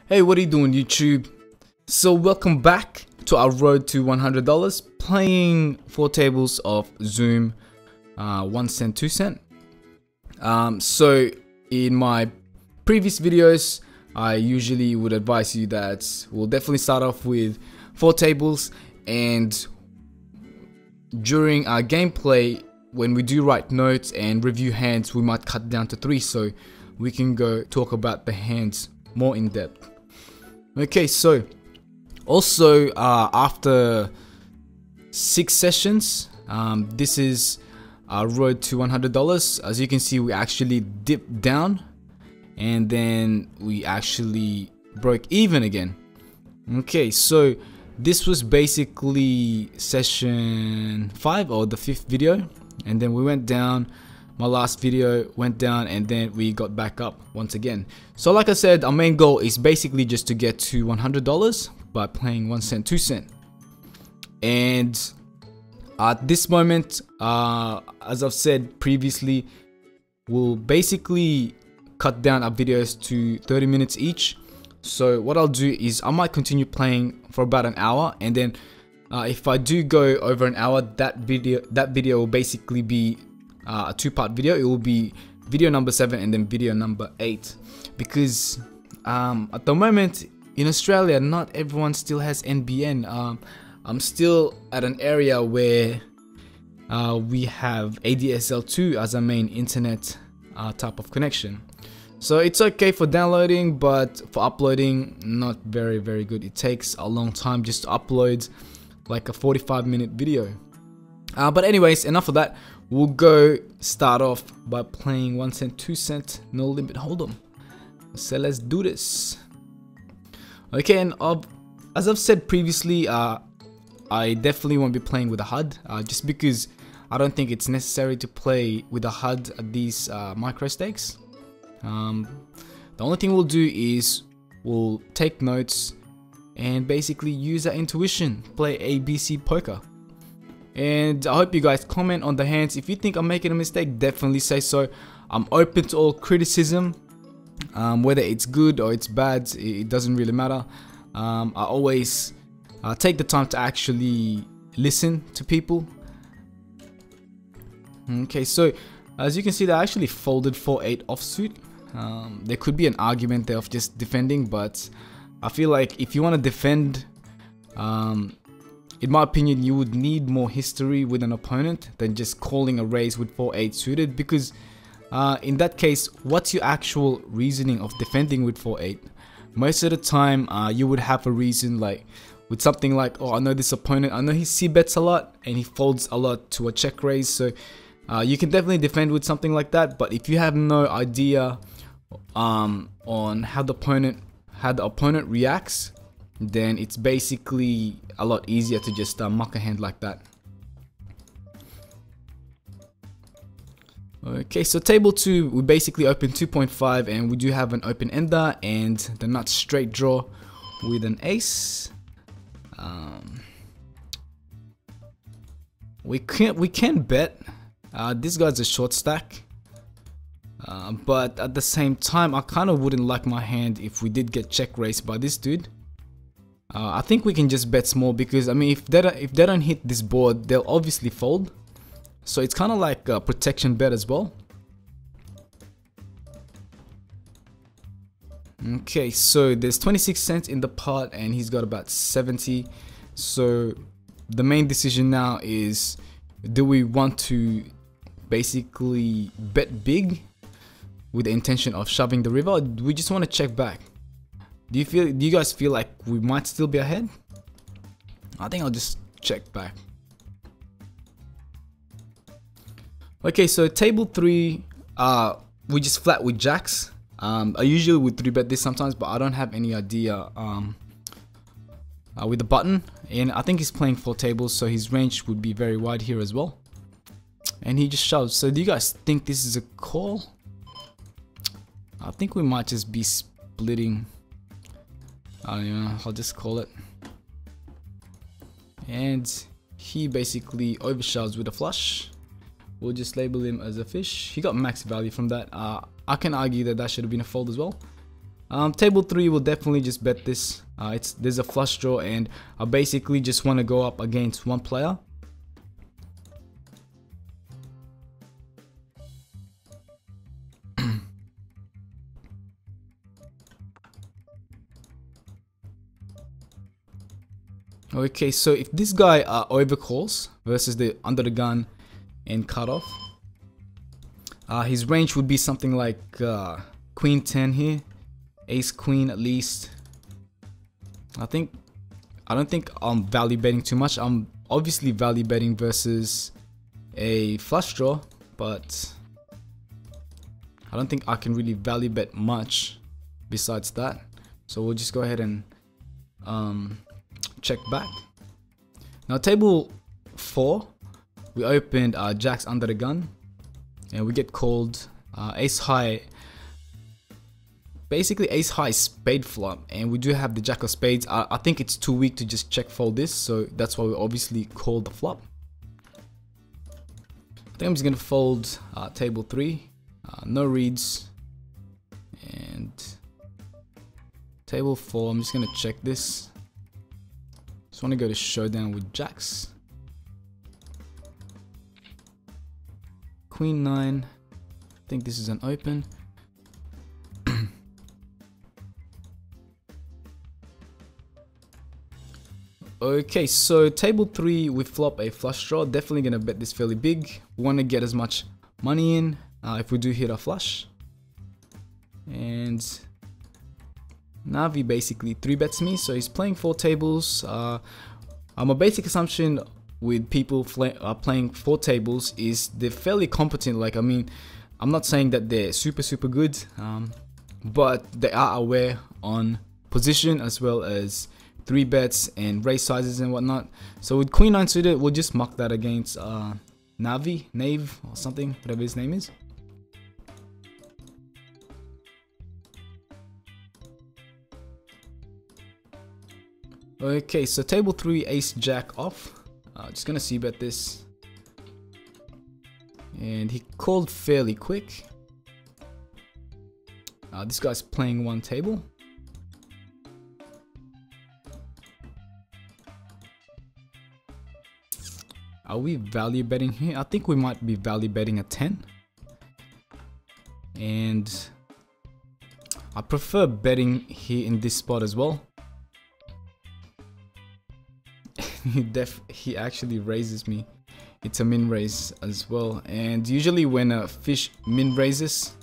Hey, what are you doing, YouTube? So welcome back to our road to $100, playing 4 tables of Zoom 1 cent, 2 cent. So in my previous videos, I usually would advise you that we'll definitely start off with 4 tables, and during our gameplay, when we do write notes and review hands, we might cut down to 3 so we can go talk about the hands more in depth. Okay, so also after 6 sessions, this is our road to $100. As you can see, we actually dipped down and then we actually broke even again. Okay, so this was basically session 5 or the 5th video, and then we went down. My last video went down and then we got back up once again. So like I said, our main goal is basically just to get to $100 by playing 1 cent, 2 cent. And at this moment, as I've said previously, we'll basically cut down our videos to 30 minutes each. So what I'll do is I might continue playing for about an hour, and then if I do go over an hour, that video will basically be a 2-part video. It will be video number 7 and then video number 8, because at the moment in Australia, not everyone still has NBN. I'm still at an area where we have ADSL2 as our main internet type of connection. So it's okay for downloading, but for uploading, not very good. It takes a long time just to upload like a 45-minute video. But anyways, enough of that. We'll go start off by playing 1 cent, 2 cent, no limit holdem. So let's do this. Okay, and as I've said previously, I definitely won't be playing with a HUD, just because I don't think it's necessary to play with a HUD at these micro stakes. The only thing we'll do is we'll take notes and basically use our intuition, play ABC poker. And I hope you guys comment on the hands. If you think I'm making a mistake, definitely say so. I'm open to all criticism, whether it's good or it's bad, it doesn't really matter. I always take the time to actually listen to people. Okay, so as you can see, they actually folded 4-8 offsuit. There could be an argument there of just defending, but I feel like if you want to defend, in my opinion, you would need more history with an opponent than just calling a raise with 4-8 suited, because in that case, what's your actual reasoning of defending with 4-8? Most of the time, you would have a reason like with something like, oh, I know this opponent, I know he c-bets a lot and he folds a lot to a check raise, so you can definitely defend with something like that. But if you have no idea on how the opponent reacts, then it's basically a lot easier to just muck a hand like that. Okay, so table 2, we basically open 2.5 and we do have an open ender and the nut straight draw with an ace. We can bet. This guy's a short stack, but at the same time, I kind of wouldn't like my hand if we did get check raised by this dude. I think we can just bet small, because I mean, if they don't hit this board, they'll obviously fold. So it's kind of like a protection bet as well. Okay, so there's 26 cents in the pot and he's got about 70. So the main decision now is, do we want to basically bet big with the intention of shoving the river, or do we just want to check back? Do you guys feel like we might still be ahead? I think I'll just check back. Okay, so table 3, we just flat with jacks. I usually would 3-bet this sometimes, but I don't have any idea with the button. And I think he's playing 4 tables, so his range would be very wide here as well. And he just shoves. So do you guys think this is a call? I think we might just be splitting. I don't know, I'll just call it. And he basically overshoves with a flush. We'll just label him as a fish. He got max value from that. I can argue that that should have been a fold as well. Table 3 will definitely just bet this. There's a flush draw, and I basically just want to go up against one player. Okay, so if this guy overcalls versus the under the gun and cut off, his range would be something like Queen 10 here, Ace Queen at least. I don't think I'm value betting too much. I'm obviously value betting versus a flush draw, but I don't think I can really value bet much besides that. So we'll just go ahead and check back. Now table 4, we opened jacks under the gun, and we get called ace high. Basically ace high spade flop, and we do have the jack of spades. I think it's too weak to just check fold this, so that's why we obviously call the flop. I think I'm just gonna fold table 3, no reads, and table 4. I'm just gonna check this. Just want to go to showdown with jacks. Queen 9. I think this is an open. Okay, so table 3 we flop a flush draw. Definitely gonna bet this fairly big. We want to get as much money in if we do hit a flush. And Navi basically 3-bets me, so he's playing 4 tables. My basic assumption with people playing 4 tables is they're fairly competent. Like, I mean, I'm not saying that they're super good, but they are aware on position as well as 3-bets and raise sizes and whatnot. So with Queen 9 suited, we'll just muck that against Nave or something, whatever his name is. Okay, so table 3 ace jack off. Just gonna c-bet this, and he called fairly quick. This guy's playing 1 table. Are we value betting here? I think we might be value betting a 10. And I prefer betting here in this spot as well. He actually raises me. It's a min raise as well. And usually when a fish min raises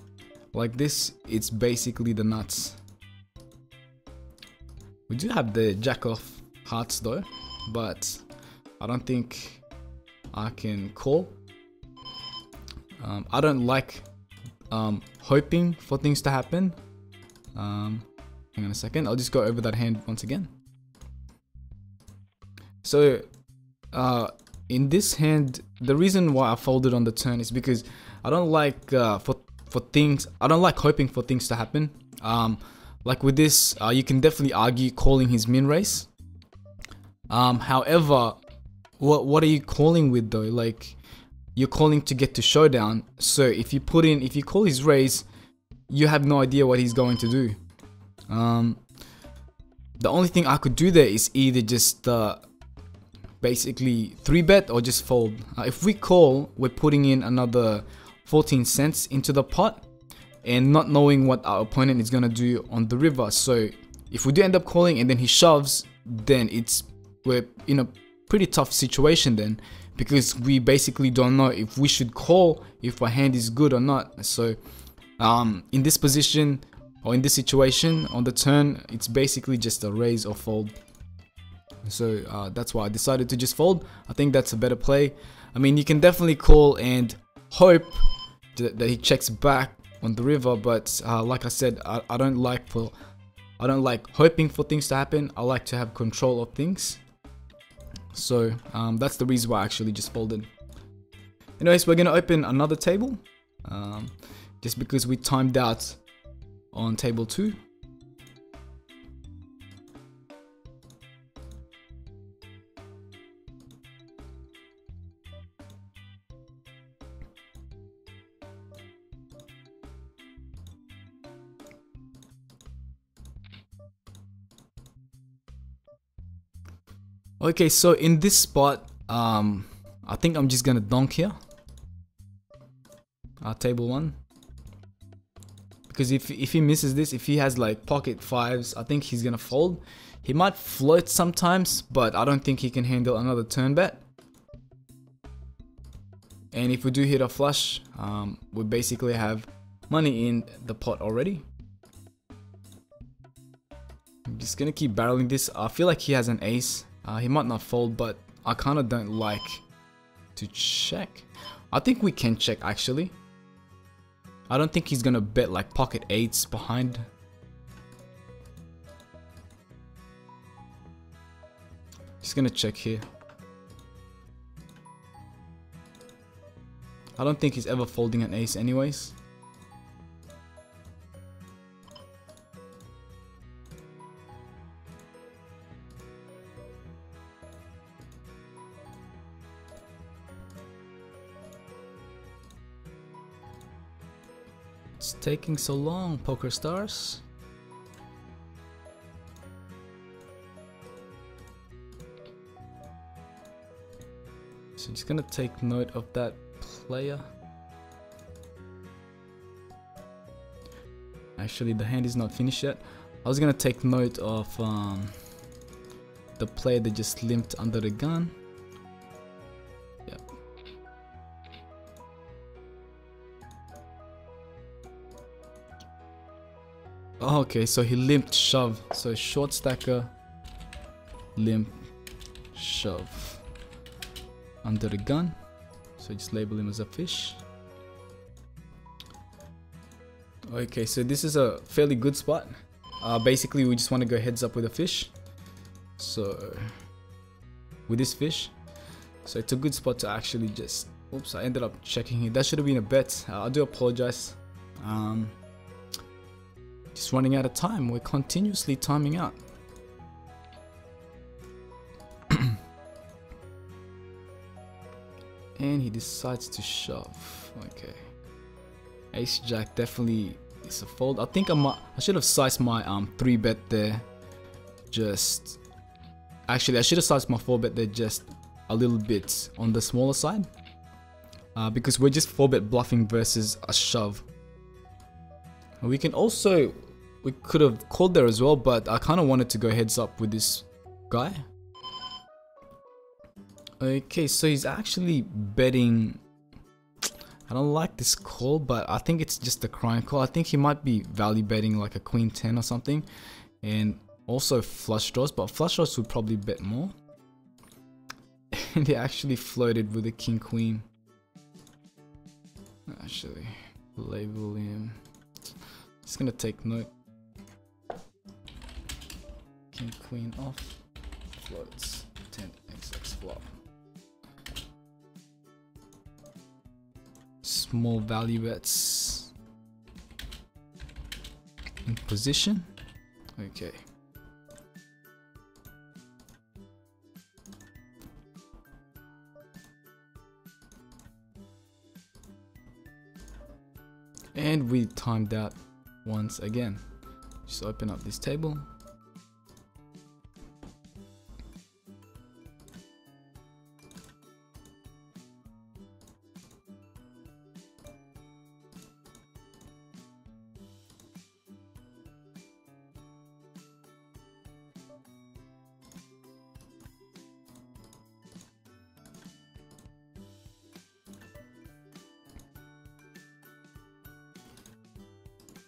like this, it's basically the nuts. We do have the jack of hearts though, but I don't think I can call. I don't like hoping for things to happen. Hang on a second, I'll just go over that hand once again. So in this hand, the reason why I folded on the turn is because I don't like I don't like hoping for things to happen. Like with this, you can definitely argue calling his min raise. However, what are you calling with though? Like, you're calling to get to showdown. So if you call his raise, you have no idea what he's going to do. The only thing I could do there is either just basically 3-bet or just fold. If we call, we're putting in another 14 cents into the pot and not knowing what our opponent is gonna do on the river. So if we do end up calling and then he shoves, then we're in a pretty tough situation then, because we basically don't know if we should call if our hand is good or not. So in this position or in this situation on the turn, it's basically just a raise or fold. So that's why I decided to just fold. I think that's a better play. I mean, you can definitely call and hope that he checks back on the river, but like I said, I don't like hoping for things to happen. I like to have control of things. So that's the reason why I actually just folded. Anyways, we're gonna open another table, just because we timed out on table 2. Okay, so in this spot, I think I'm just gonna donk here. Table 1. Because if he misses this, if he has like pocket 5s, I think he's gonna fold. He might float sometimes, but I don't think he can handle another turn bet. And if we do hit a flush, we basically have money in the pot already. I'm just gonna keep barreling this. I feel like he has an ace. He might not fold, but I kind of don't like to check. I think we can check actually. I don't think he's gonna bet like pocket 8s behind. Just gonna check here. I don't think he's ever folding an ace anyways. It's taking so long, Poker Stars. So just gonna take note of that player. Actually, the hand is not finished yet. I was gonna take note of the player that just limped under the gun. Yep. Oh, okay, so he limped shove. So short stacker, limp, shove under the gun. So just label him as a fish. Okay, so this is a fairly good spot. Basically, we just want to go heads up with a fish. So with this fish, so it's a good spot to actually just. Oops, I ended up checking here. That should have been a bet. I do apologize. Just running out of time. We're continuously timing out. And he decides to shove. Okay. Ace Jack definitely is a fold. I think I should have sized my 3-bet there. Just actually, I should have sized my 4-bet there just a little bit on the smaller side. Because we're just 4-bet bluffing versus a shove. We can also, we could have called there as well, but I kind of wanted to go heads up with this guy. Okay, so he's actually betting. I don't like this call, but I think it's just a crying call. I think he might be value betting like a queen 10 or something, and also flush draws, but flush draws would probably bet more. And he actually floated with a king queen. Actually, label him. Just gonna take note. King queen off, floats, 10xx flop. Small value bets in position. Okay. And we timed out once again. Just open up this table.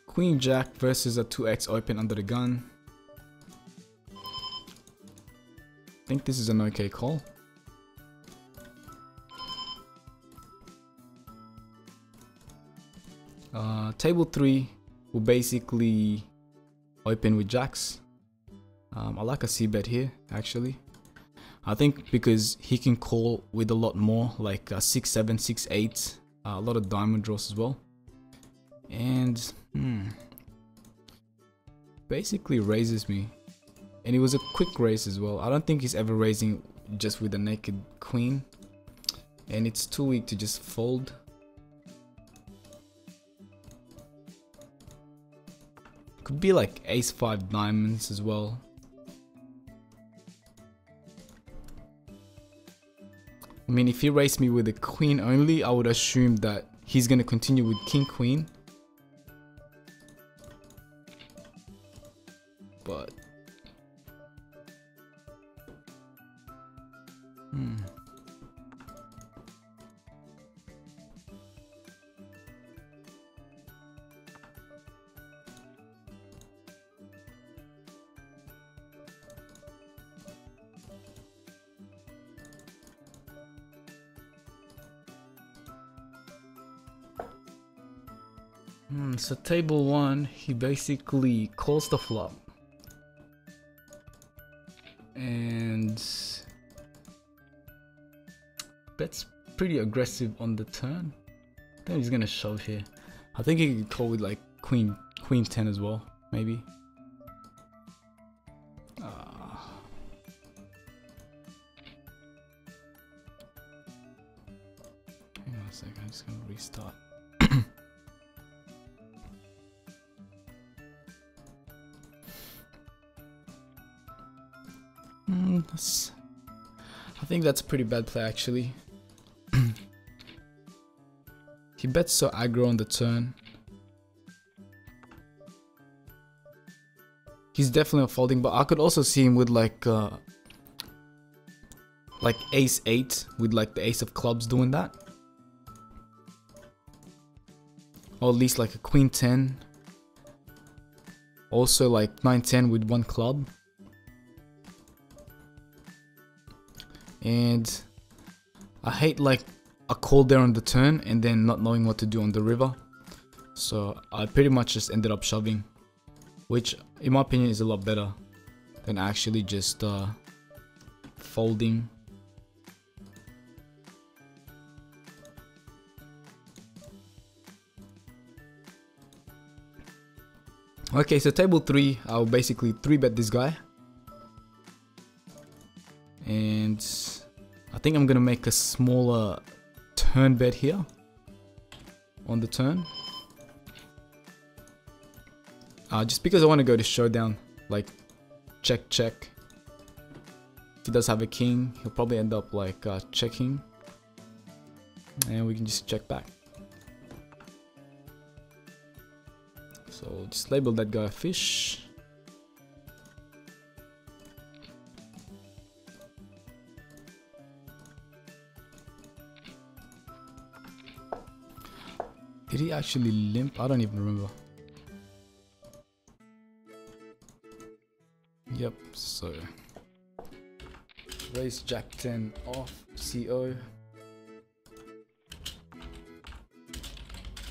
Queen Jack versus a 2x open under the gun. I think this is an okay call. Table 3 will basically open with jacks. I like a c-bet here actually. I think because he can call with a lot more, like 6-7, 6-8, a lot of diamond draws as well. And basically raises me, and it was a quick raise as well. I don't think he's ever raising just with a naked queen, and it's too weak to just fold. Could be like ace 5 diamonds as well. I mean, if he raised me with a queen only, I would assume that he's gonna continue with king queen. But so table 1, he basically calls the flop. And bets pretty aggressive on the turn. I think he's gonna shove here. I think he could call with like queen 10 as well, maybe. Hang on a second, I'm just gonna restart. I think that's a pretty bad play actually. He bets so aggro on the turn. He's definitely not folding, but I could also see him with like ace 8 with like the ace of clubs doing that. Or at least like a queen 10. Also like 9-10 with one club. And I hate like a call there on the turn and then not knowing what to do on the river. So I pretty much just ended up shoving, which in my opinion is a lot better than actually just folding. Okay, so table 3, I'll basically 3-bet this guy. And I think I'm gonna make a smaller turn bet here on the turn. Just because I want to go to showdown, like check. If he does have a king, he'll probably end up like checking. And we can just check back. So just label that guy a fish. Did he actually limp? I don't even remember. Yep, so raise jack 10 off, CO.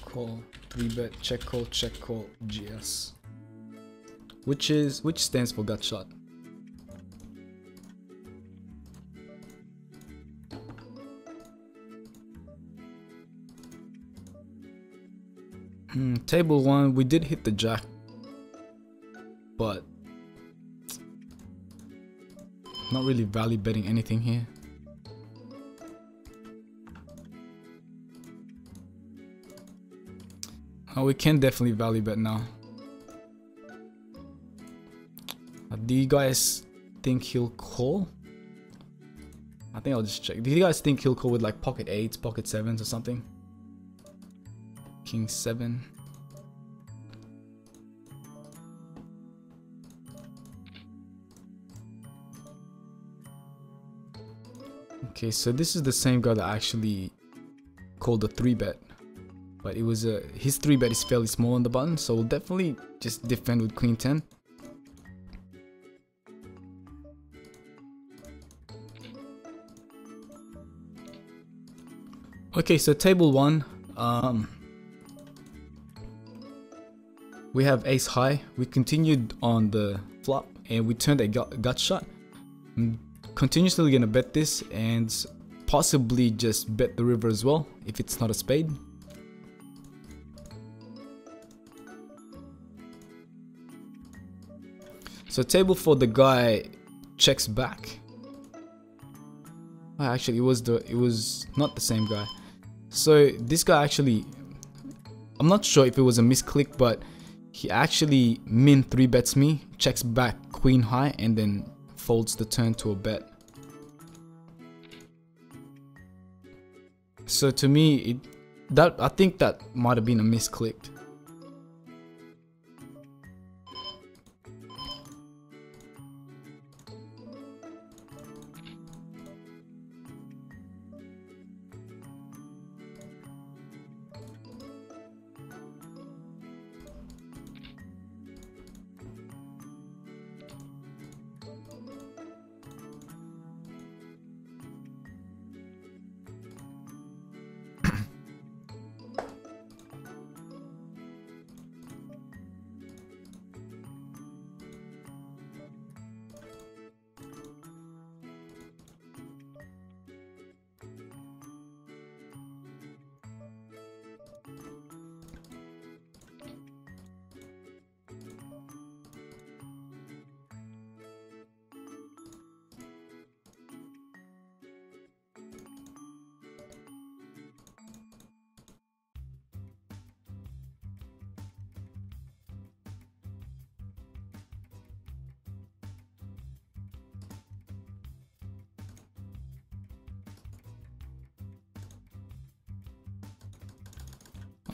Call, 3-bet, check call, GS. Which stands for gut shot. Table 1, we did hit the jack, but not really value betting anything here. Oh, we can definitely value bet now. Do you guys think he'll call? I think I'll just check. Do you guys think he'll call with like pocket 8s, pocket 7s or something? King 7. Okay, so this is the same guy that actually called a 3-bet, but it was his 3-bet is fairly small on the button, so we'll definitely just defend with queen 10. Okay, so table 1, we have ace high. We continued on the flop and we turned a gut shot. I'm continuously gonna bet this and possibly just bet the river as well if it's not a spade. So table 4, the guy checks back. Oh, actually, it was not the same guy. So this guy actually, I'm not sure if it was a misclick, but he actually min 3-bets me, checks back queen high, and then folds the turn to a bet. So to me, I think that might have been a misclick.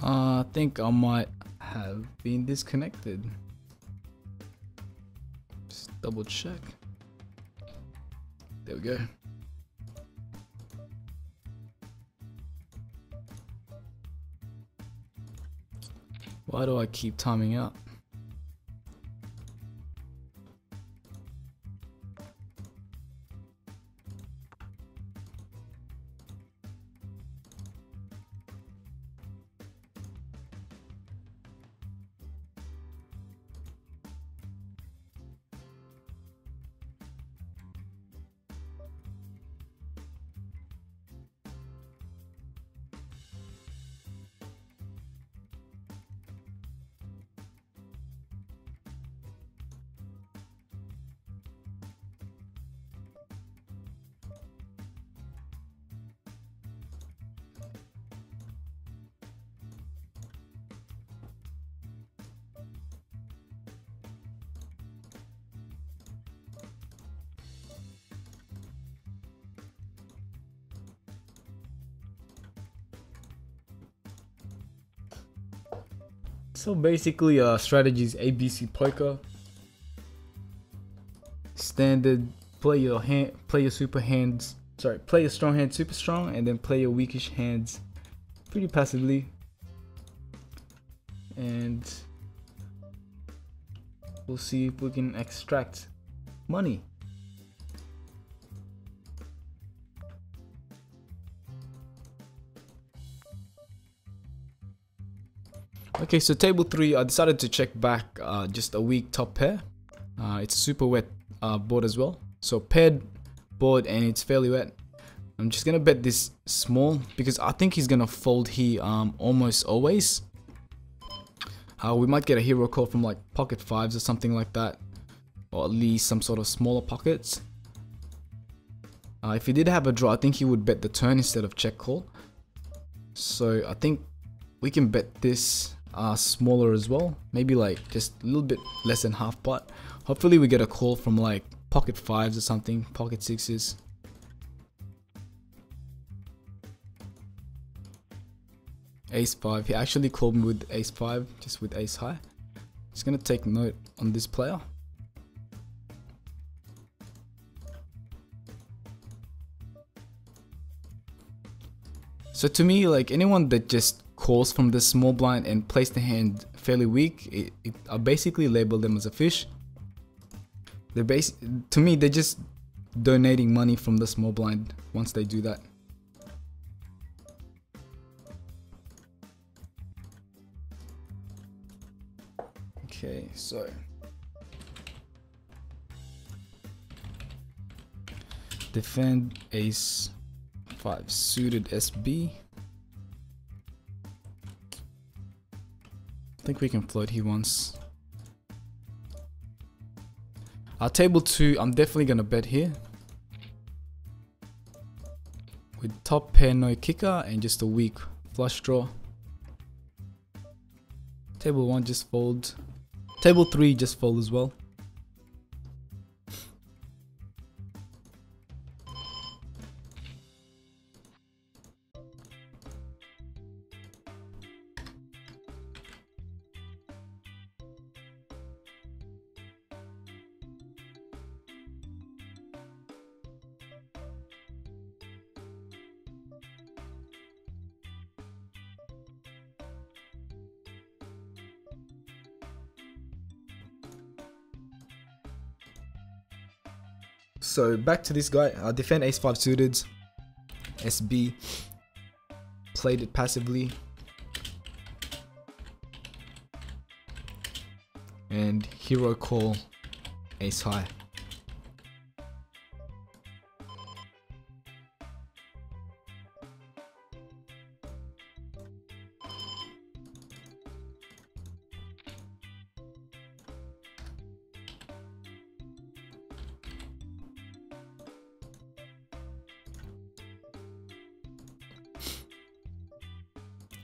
I think I might have been disconnected. Just double check. There we go. Why do I keep timing out? So basically, strategies ABC poker. Standard, play your super hands. Sorry, play your strong hand super strong, and then play your weakish hands pretty passively. And we'll see if we can extract money. Okay, so table 3, I decided to check back just a weak top pair. It's a super wet board as well. So paired board and it's fairly wet. I'm just gonna bet this small because I think he's gonna fold here almost always. We might get a hero call from like pocket 5s or something like that, or at least some sort of smaller pockets. If he did have a draw, I think he would bet the turn instead of check call. So I think we can bet this smaller as well, maybe like just a little bit less than half pot. Hopefully we get a call from like pocket 5s or something, pocket 6s. Ace 5, he actually called me with ace 5, just with ace high. Just gonna take note on this player. So to me, like anyone that just calls from the small blind and plays the hand fairly weak, I basically label them as a fish. To me, they're just donating money from the small blind once they do that. Okay, so defend ace 5 suited SB. I think we can float here once. Table 2, I'm definitely gonna bet here. With top pair no kicker and just a weak flush draw. Table 1 just fold. Table 3 just fold as well. So back to this guy. Defend ace 5 suited. SB. Played it passively. And hero call ace high.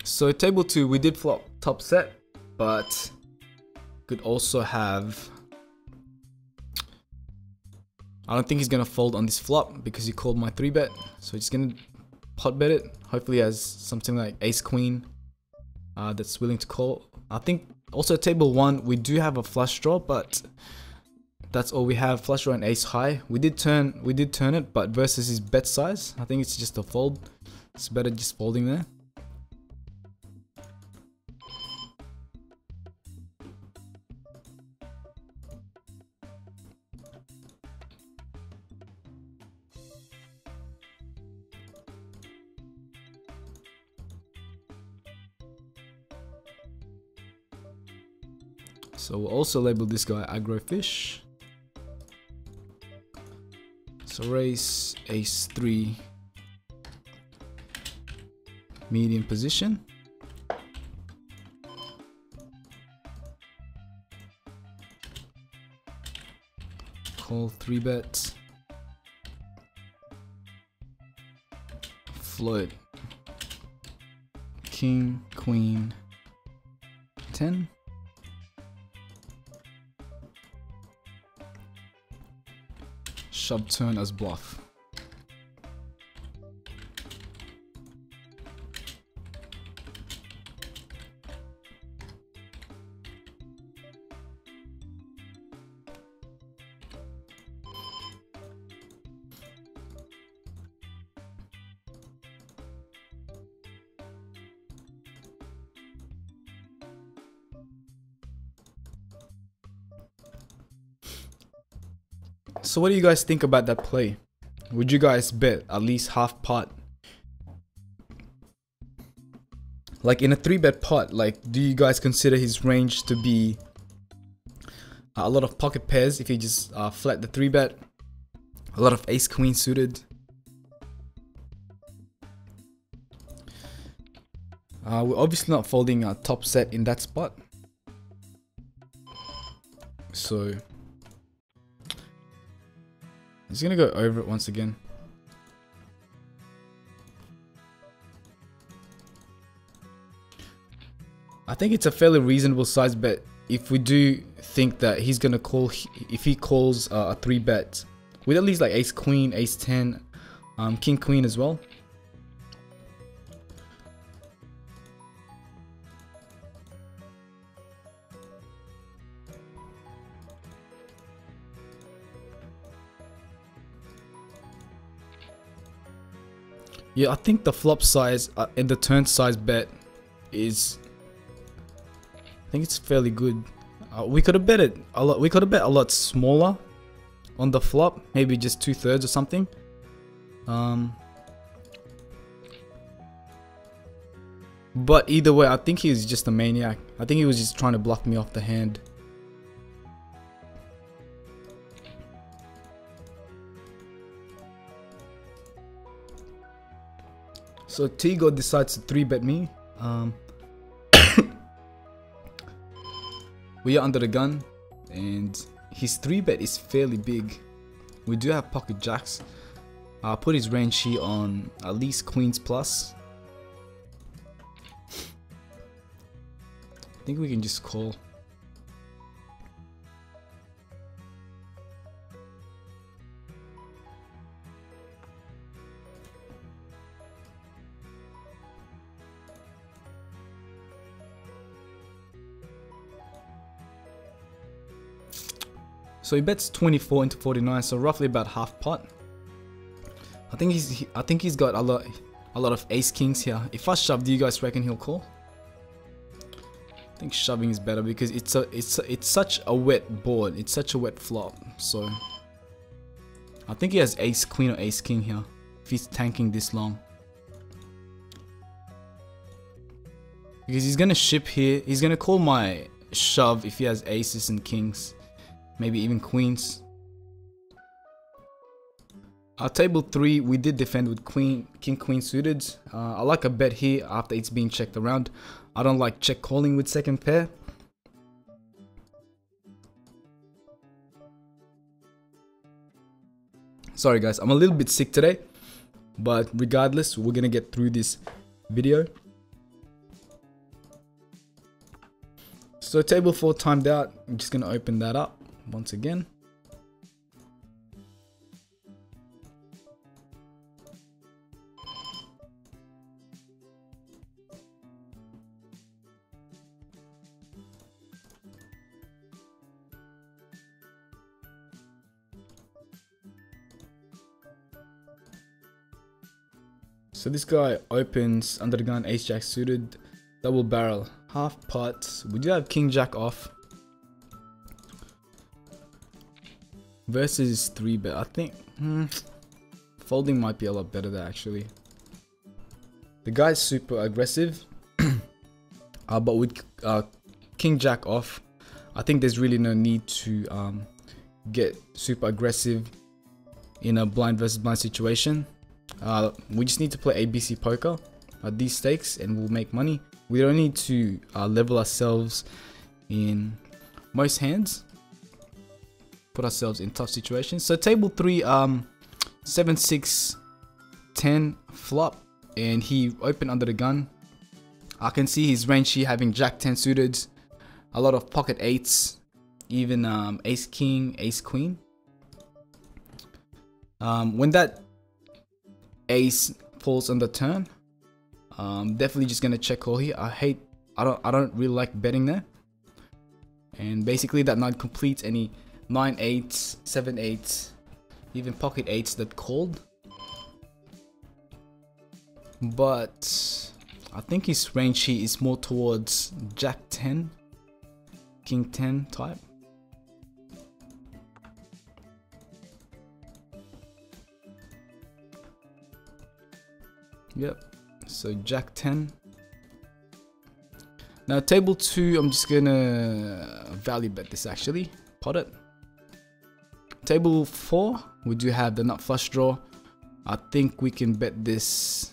So table 2, we did flop top set, but could also have... I don't think he's gonna fold on this flop because he called my 3-bet. So he's gonna pot bet it. Hopefully he has something like ace queen that's willing to call. I think also table 1, we do have a flush draw, but that's all we have. Flush draw and ace high. We did turn it, but versus his bet size, I think it's just a fold. It's better just folding there. So we'll also label this guy aggro fish. So raise ace 3, medium position. Call 3-bet. Float. King, queen, 10. Shove turn as bluff. So what do you guys think about that play? Would you guys bet at least half pot? Like in a 3-bet pot, like do you guys consider his range to be a lot of pocket pairs if he just flat the 3-bet? A lot of ace queen suited? We're obviously not folding our top set in that spot. So I'm just gonna go over it once again. I think it's a fairly reasonable size bet if we do think that he's gonna call, if he calls a 3-bet with at least like ace queen, ace 10, king queen as well. Yeah, I think the flop size and the turn size bet is, I think it's fairly good. We could have bet it a lot. We could have bet a lot smaller on the flop, maybe just 2/3 or something. But either way, I think he's just a maniac. I think he was just trying to bluff me off the hand. So Tigo decides to 3-bet me. We are under the gun, and his 3-bet is fairly big. We do have pocket jacks. I'll put his range here on at least queens plus. I think we can just call. So he bets 24 into 49, so roughly about half pot. I think he's got a lot of ace kings here. If I shove, do you guys reckon he'll call? I think shoving is better because it's such a wet board. It's such a wet flop. So I think he has ace queen or ace king here, if he's tanking this long. Because he's gonna ship here. He's gonna call my shove if he has aces and kings, maybe even queens. Our table 3, we did defend with king queen suited. I like a bet here after it's being checked around. I don't like check calling with second pair. Sorry guys, I'm a little bit sick today, but regardless, we're gonna get through this video. So table 4 timed out. I'm just gonna open that up once again. So this guy opens under the gun, ace jack suited, double barrel, half pot. We do have king jack off. Versus 3-bet. I think folding might be a lot better there actually. The guy's super aggressive. But with king jack off, I think there's really no need to get super aggressive in a blind versus blind situation. We just need to play ABC poker at these stakes and we'll make money. We don't need to level ourselves in most hands, put ourselves in tough situations. So table 3, 7, 6, 10 flop, and he opened under the gun. I can see his range here having jack 10 suited, a lot of pocket 8s, even ace king, ace queen. When that ace falls on the turn, definitely just gonna check call here. I don't really like betting there. And basically that 9 completes any 9 8s, 7 8s, even pocket 8s that called. But I think his range here is more towards jack 10, king 10 type. Yep, so jack 10. Now table 2, I'm just gonna value bet this actually, pot it. Table 4, we do have the nut flush draw. I think we can bet this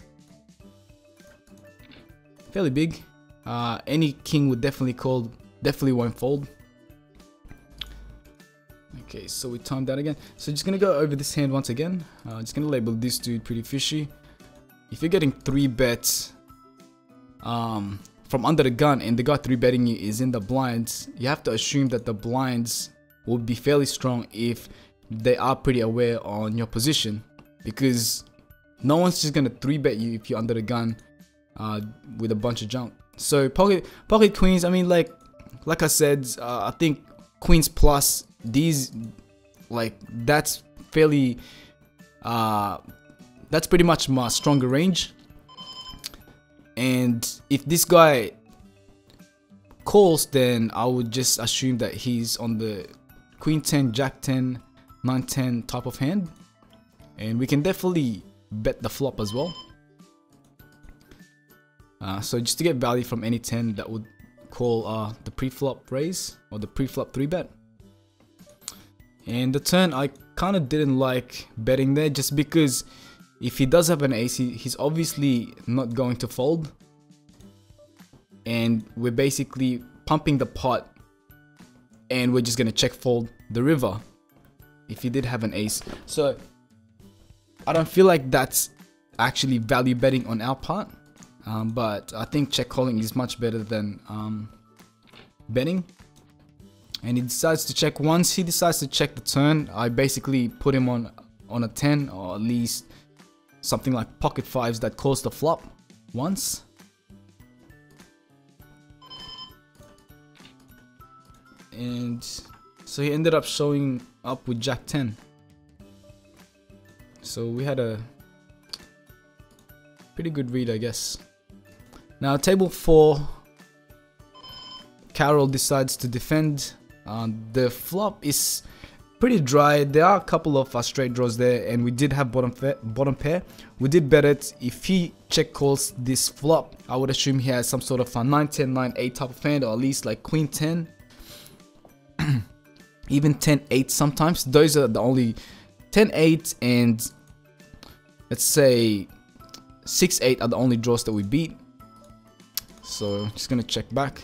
fairly big. Any king would definitely call, definitely won't fold. Okay, so we timed that again. So just gonna go over this hand once again. Just gonna label this dude pretty fishy. If you're getting 3 bets from under the gun and the guy 3-betting you is in the blinds, you have to assume that the blinds will be fairly strong if they are pretty aware on your position, because no one's just gonna 3-bet you if you're under the gun with a bunch of junk. So pocket queens, I mean, like I said, I think queens plus these, like that's fairly that's pretty much my stronger range. And if this guy calls, then I would just assume that he's on the queen 10, jack 10, 9 10 type of hand, and we can definitely bet the flop as well. So just to get value from any 10 that would call the pre-flop raise or the pre-flop 3-bet. And the turn, I kind of didn't like betting there, just because if he does have an ace, he's obviously not going to fold. And we're basically pumping the pot and we're just going to check fold the river if he did have an ace. So I don't feel like that's actually value betting on our part. But I think check calling is much better than betting. And he decides to check. Once he decides to check the turn, I basically put him on a 10, or at least something like pocket 5s that calls the flop once. And so he ended up showing up with jack 10. So we had a pretty good read, I guess. Now table 4, Carol decides to defend. The flop is pretty dry. There are a couple of straight draws there, and we did have bottom pair. We did bet it. If he check calls this flop, I would assume he has some sort of a 9-10, 9-8 type of hand, or at least like queen 10, even 10-8 sometimes. Those are the only 10-8 and let's say 6-8 are the only draws that we beat. So just gonna check back.